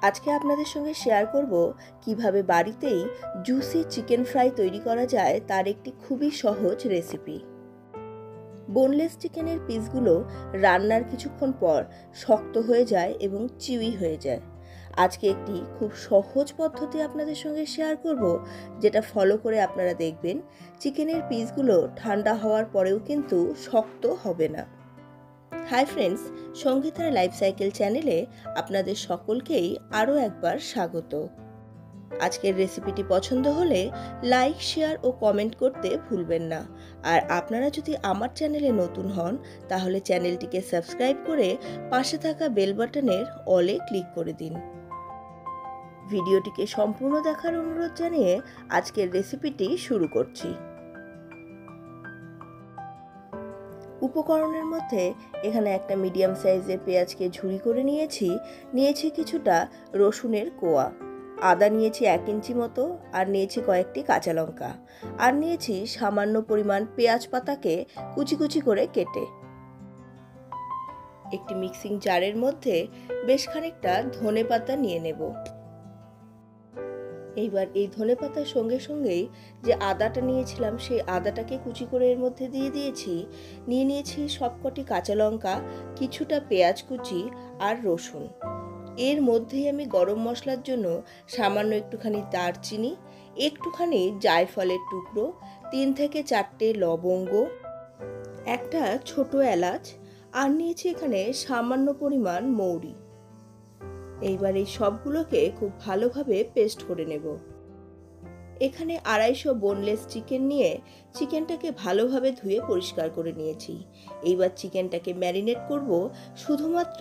আজকে আপনাদের সঙ্গে শেয়ার করব কিভাবে বাড়িতেই জুসি চিকেন ফ্রাই তৈরি করা যায় তার একটি খুবই সহজ রেসিপি। বোনলেস চিকেনের পিসগুলো রান্নার কিছুক্ষণ পর শক্ত হয়ে যায় এবং চিউই হয়ে যায়। আজকে একটি খুব সহজ পদ্ধতি আপনাদের সঙ্গে শেয়ার করব, যেটা ফলো করে আপনারা দেখবেন চিকেনের পিসগুলো ঠান্ডা হওয়ার পরেও কিন্তু শক্ত হবে না। হাই ফ্রেন্ডস, সঙ্গীতার লাইফ সাইকেল চ্যানেলে আপনাদের সকলকেই আরও একবার স্বাগত। আজকের রেসিপিটি পছন্দ হলে লাইক, শেয়ার ও কমেন্ট করতে ভুলবেন না। আর আপনারা যদি আমার চ্যানেলে নতুন হন তাহলে চ্যানেলটিকে সাবস্ক্রাইব করে পাশে থাকা বেল বাটনের অলে ক্লিক করে দিন। ভিডিওটিকে সম্পূর্ণ দেখার অনুরোধ জানিয়ে আজকের রেসিপিটি শুরু করছি। উপকরণের মধ্যে এখানে একটা মিডিয়াম সাইজের পেঁয়াজকে ঝুরি করে নিয়েছি কিছুটা রসুনের কোয়া, আদা নিয়েছি 1 ইঞ্চি মতো, আর নিয়েছি কয়েকটি কাঁচা লঙ্কা, আর নিয়েছি সামান্য পরিমাণ পেঁয়াজ পাতাকে কুচি কুচি করে কেটে। একটি মিক্সিং জারের মধ্যে বেশ খানিকটা ধনে পাতা নিয়ে নেব। এইবার এই ধনে পাতার সঙ্গে সঙ্গেই যে আদাটা নিয়েছিলাম সেই আদাটাকে কুচি করে এর মধ্যে দিয়ে নিয়েছি সবকটি কাঁচা লঙ্কা, কিছুটা পেঁয়াজ কুচি আর রসুন। এর মধ্যেই আমি গরম মশলার জন্য সামান্য একটুখানি দারচিনি, একটুখানি জায়ফলের টুকরো, 3 থেকে 4টে লবঙ্গ, একটা ছোট এলাচ, আর নিয়েছি এখানে সামান্য পরিমাণ মৌরি। এইবার এই সবগুলোকে খুব ভালোভাবে পেস্ট করে নেব। এখানে 250 বোনলেস চিকেন নিয়ে চিকেনটাকে ভালোভাবে ধুয়ে পরিষ্কার করে নিয়েছি। এইবার চিকেনটাকে ম্যারিনেট করব শুধুমাত্র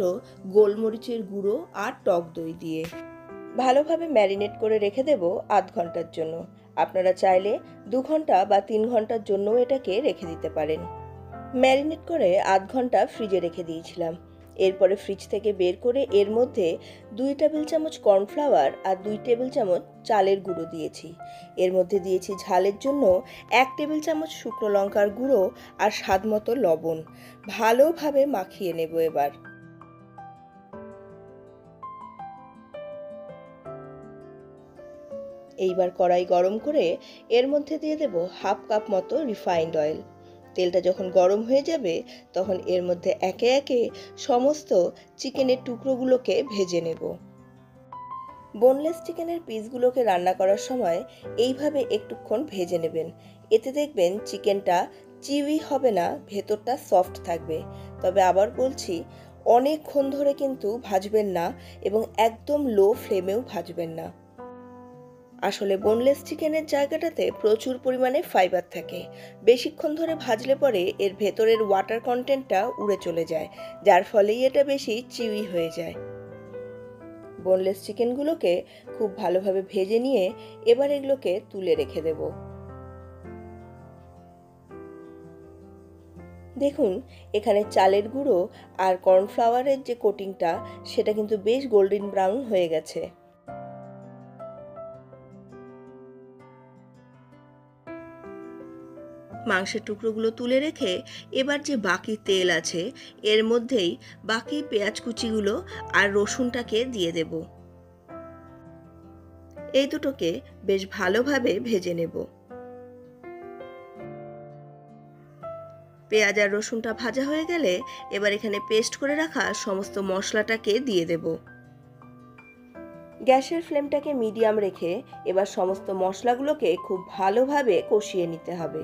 গোলমরিচের গুঁড়ো আর টক দই দিয়ে। ভালোভাবে ম্যারিনেট করে রেখে দেব আধ ঘন্টার জন্য। আপনারা চাইলে 2 ঘন্টা বা 3 ঘন্টার জন্য এটাকে রেখে দিতে পারেন। ম্যারিনেট করে আধ ঘন্টা ফ্রিজে রেখে দিয়েছিলাম। এরপরে ফ্রিজ থেকে বের করে এর মধ্যে 2 টেবিল চামচ কর্নফ্লাওয়ার আর 2 টেবিল চামচ চালের গুঁড়ো দিয়েছি। এর মধ্যে দিয়েছি ঝালের জন্য 1 টেবিল চামচ শুকনো লঙ্কার গুঁড়ো আর স্বাদমতো লবণ। ভালোভাবে মাখিয়ে নেব। এইবার কড়াই গরম করে এর মধ্যে দিয়ে দেব 1/2 কাপ মতো রিফাইন্ড অয়েল। তেলটা যখন গরম হয়ে যাবে তখন এর মধ্যে একে একে সমস্ত চিকেনের টুকরোগুলোকে ভেজে নেব। বোনলেস চিকেনের পিসগুলোকে রান্না করার সময় এইভাবে একটুক্ষণ ভেজে নেবেন। এতে দেখবেন চিকেনটা চিউই হবে না, ভেতরটা সফট থাকবে। তবে আবার বলছি, অনেকক্ষণ ধরে কিন্তু ভাজবেন না এবং একদম লো ফ্লেমেও ভাজবেন না। আসলে বোনলেস চিকেনের জায়গাটাতে প্রচুর পরিমাণে ফাইবার থাকে। বেশিক্ষণ ধরে ভাজলে পরে এর ভেতরের ওয়াটার কন্টেন্টটা উড়ে চলে যায়, যার ফলেই এটা বেশি চিউই হয়ে যায়। বোনলেস চিকেনগুলোকে খুব ভালোভাবে ভেজে নিয়ে এবার এগুলোকে তুলে রেখে দেব। দেখুন, এখানে চালের গুঁড়ো আর কর্নফ্লাওয়ারের যে কোটিংটা সেটা কিন্তু বেশ গোল্ডেন ব্রাউন হয়ে গেছে। মাংসের টুকরোগুলো তুলে রেখে এবার যে বাকি তেল আছে এর মধ্যেই বাকি পেঁয়াজ কুচিগুলো আর রসুনটাকে দিয়ে দেব। এই দুটোকে বেশ ভালোভাবে ভেজে নেব। পেঁয়াজ আর রসুনটা ভাজা হয়ে গেলে এবার এখানে পেস্ট করে রাখা সমস্ত মশলাটাকে দিয়ে দেব। গ্যাসের ফ্লেমটাকে মিডিয়াম রেখে এবার সমস্ত মশলাগুলোকে খুব ভালোভাবে কষিয়ে নিতে হবে।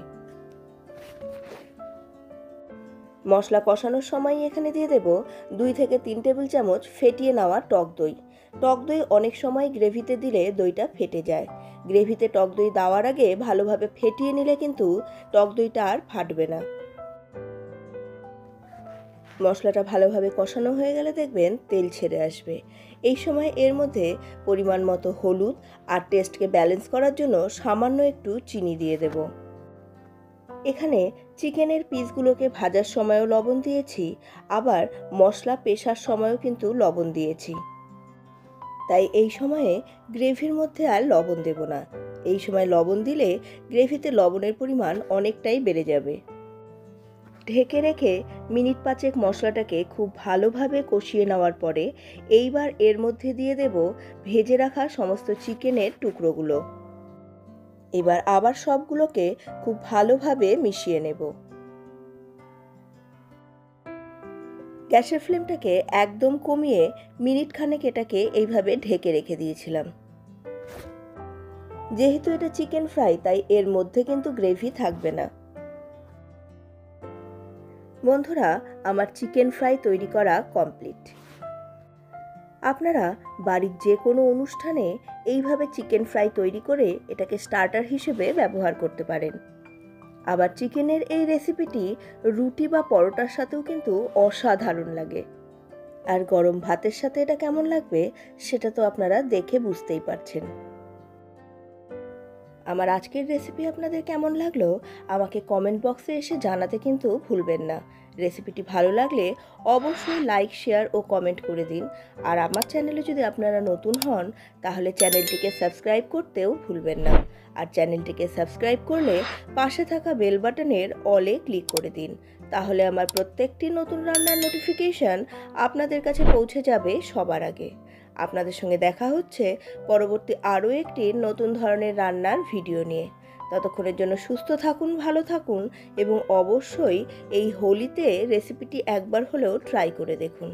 মশলা কষানোর সময় এখানে দিয়ে দেব 2 থেকে 3 টেবিল চামচ ফেটিয়ে নেওয়া টক দই। টক দই অনেক সময় গ্রেভিতে দিলে দইটা ফেটে যায়। গ্রেভিতে টক দই দেওয়ার আগে ভালোভাবে ফেটিয়ে নিলে কিন্তু টক দইটা আর ফাটবে না। মশলাটা ভালোভাবে কষানো হয়ে গেলে দেখবেন তেল ছেড়ে আসবে। এই সময় এর মধ্যে পরিমাণ মতো হলুদ আর টেস্টকে ব্যালেন্স করার জন্য সামান্য একটু চিনি দিয়ে দেব। এখানে চিকেনের পিসগুলোকে ভাজার সময়ও লবণ দিয়েছি, আবার মশলা পেশার সময়ও কিন্তু লবণ দিয়েছি। তাই এই সময়ে গ্রেভির মধ্যে আর লবণ দেব না। এই সময় লবণ দিলে গ্রেভিতে লবণের পরিমাণ অনেকটাই বেড়ে যাবে। ঢেকে রেখে মিনিট 5 মশলাটাকে খুব ভালোভাবে কষিয়ে নেওয়ার পরে এইবার এর মধ্যে দিয়ে দেব ভেজে রাখা সমস্ত চিকেনের টুকরোগুলো। এবার আবার সবগুলোকে খুব ভালোভাবে মিশিয়ে নেব। গ্যাসের ফ্লেমটাকে একদম কমিয়ে মিনিট খানেক এটাকে এইভাবে ঢেকে রেখে দিয়েছিলাম। যেহেতু এটা চিকেন ফ্রাই তাই এর মধ্যে কিন্তু গ্রেভি থাকবে না। বন্ধুরা, আমার চিকেন ফ্রাই তৈরি করা কমপ্লিট। আপনারা বাড়ির যে কোনো অনুষ্ঠানে এইভাবে চিকেন ফ্রাই তৈরি করে এটাকে স্টার্টার হিসেবে ব্যবহার করতে পারেন। আবার চিকেনের এই রেসিপিটি রুটি বা পরোটার সাথেও কিন্তু অসাধারণ লাগে। আর গরম ভাতের সাথে এটা কেমন লাগবে সেটা তো আপনারা দেখে বুঝতেই পারছেন। আমার আজকের রেসিপি আপনাদের কেমন লাগলো আমাকে কমেন্ট বক্সে এসে জানাতে কিন্তু ভুলবেন না। রেসিপিটি ভালো লাগলে অবশ্যই লাইক, শেয়ার ও কমেন্ট করে দিন। আর আমার চ্যানেলে যদি আপনারা নতুন হন তাহলে চ্যানেলটিকে সাবস্ক্রাইব করতেও ভুলবেন না। আর চ্যানেলটিকে সাবস্ক্রাইব করলে পাশে থাকা বেল বাটনের অলে ক্লিক করে দিন। তাহলে আমার প্রত্যেকটি নতুন রান্নার নোটিফিকেশন আপনাদের কাছে পৌঁছে যাবে সবার আগে। আপনাদের সঙ্গে দেখা হচ্ছে পরবর্তী আরও একটি নতুন ধরনের রান্নার ভিডিও নিয়ে। ততক্ষণের জন্য সুস্থ থাকুন, ভালো থাকুন এবং অবশ্যই এই হোলিতে রেসিপিটি একবার হলেও ট্রাই করে দেখুন।